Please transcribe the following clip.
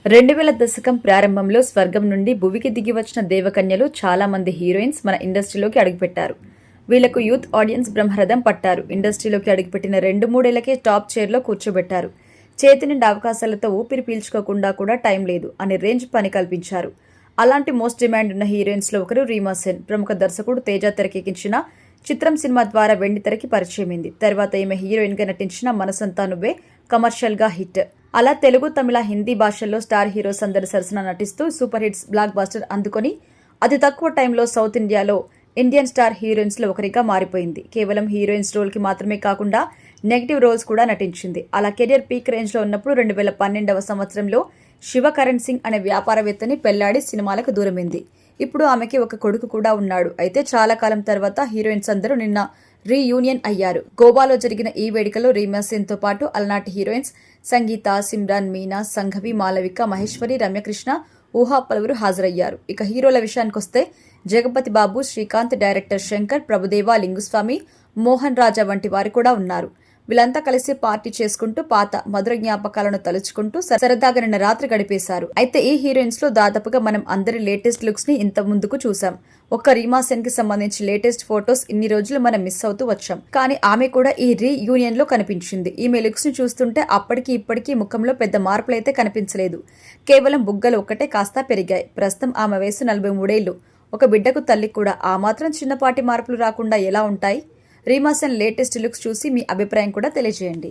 2000 దశకం ప్రారంభంలో స్వర్గం నుండి భువికి దిగి వచ్చిన దేవకన్యలు చాలా మంది హీరోయిన్స్ మన ఇండస్ట్రీలోకి అడుగుపెట్టారు. వీళ్లకు యూత్ ఆడియన్స్ బ్రహ్మరథం పట్టారు. ఇండస్ట్రీలోకి అడుగుపెట్టిన 2-3 ఏళ్లకే టాప్ చైర్లో కూర్చోబెట్టారు. చేతి నిండా అవకాశాలతో ఊపిరి పీల్చుకోకుండా కూడా టైం లేదు అనే రేంజ్ పని కల్పించారు. అలాంటి మోస్ట్ డిమాండ్ ఉన్న హీరోయిన్స్ లో ఒకరు రీమా సేన్. ప్రముఖ దర్శకుడు తేజ తెరకెక్కించిన చిత్రం సినిమా ద్వారా వెండి తెరకి పరిచయమైంది. తర్వాత ఈమె హీరోయిన్ గా నటించిన మనసంతా నువ్వే కమర్షియల్ గా హిట్. అలా తెలుగు, తమిళ, హిందీ భాషల్లో స్టార్ హీరోస్ అందరి సరసన నటిస్తూ సూపర్ హిట్స్ బ్లాక్ బాస్టర్ అందుకొని అతి తక్కువ టైంలో సౌత్ ఇండియాలో ఇండియన్ స్టార్ హీరోయిన్స్ లో ఒకరిగా మారిపోయింది. కేవలం హీరోయిన్స్ రోల్ కి మాత్రమే కాకుండా నెగిటివ్ రోల్స్ కూడా నటించింది. అలా కెరియర్ పీక్ రేంజ్ లో ఉన్నప్పుడు 2012వ సంవత్సరంలో శివకరణ్ సింగ్ అనే వ్యాపారవేత్తని పెళ్లాడి సినిమాలకు దూరమైంది. ఇప్పుడు ఆమెకి ఒక కొడుకు కూడా ఉన్నాడు. అయితే చాలా కాలం తర్వాత హీరోయిన్స్ అందరూ నిన్న రీయూనియన్ అయ్యారు. గోవాలో జరిగిన ఈ వేడుకలో రీమా సేన్ తో పాటు అలనాటి హీరోయిన్స్ సంగీత, సిమ్రాన్, మీనా, సంఘవి, మాలవిక, మహేశ్వరి, రమ్యకృష్ణ, ఊహా పలువురు హాజరయ్యారు. ఇక హీరోల విషయానికొస్తే జగపతి బాబు, శ్రీకాంత్, డైరెక్టర్ శంకర్, ప్రభుదేవ, లింగుస్వామి, మోహన్ రాజా వంటి వారు కూడా ఉన్నారు. వీళ్ళంతా కలిసి పార్టీ చేసుకుంటూ పాత మధుర జ్ఞాపకాలను తలుచుకుంటూ సరదాగా నిన్న రాత్రి గడిపేశారు. అయితే ఈ హీరోయిన్స్ లో దాదాపుగా మనం అందరి లేటెస్ట్ లుక్స్ ని ఇంత ముందుకు చూసాం. ఒక్క రీమా సేన్ కి సంబంధించి లేటెస్ట్ ఫోటోస్ ఇన్ని రోజులు మనం మిస్ అవుతూ వచ్చాం. కానీ ఆమె కూడా ఈ రీయూనియన్ లో కనిపించింది. ఈమె లుక్స్ ని చూస్తుంటే అప్పటికి ఇప్పటికీ ముఖంలో పెద్ద మార్పులైతే కనిపించలేదు. కేవలం బుగ్గలు ఒక్కటే కాస్త పెరిగాయి. ప్రస్తుతం ఆమె వయసు 43 ఏళ్లు. ఒక బిడ్డకు తల్లి కూడా. ఆ మాత్రం చిన్నపాటి మార్పులు రాకుండా ఎలా ఉంటాయి? రీమా సేన్ లేటెస్ట్ లుక్స్ చూసి మీ అభిప్రాయం కూడా తెలియజేయండి.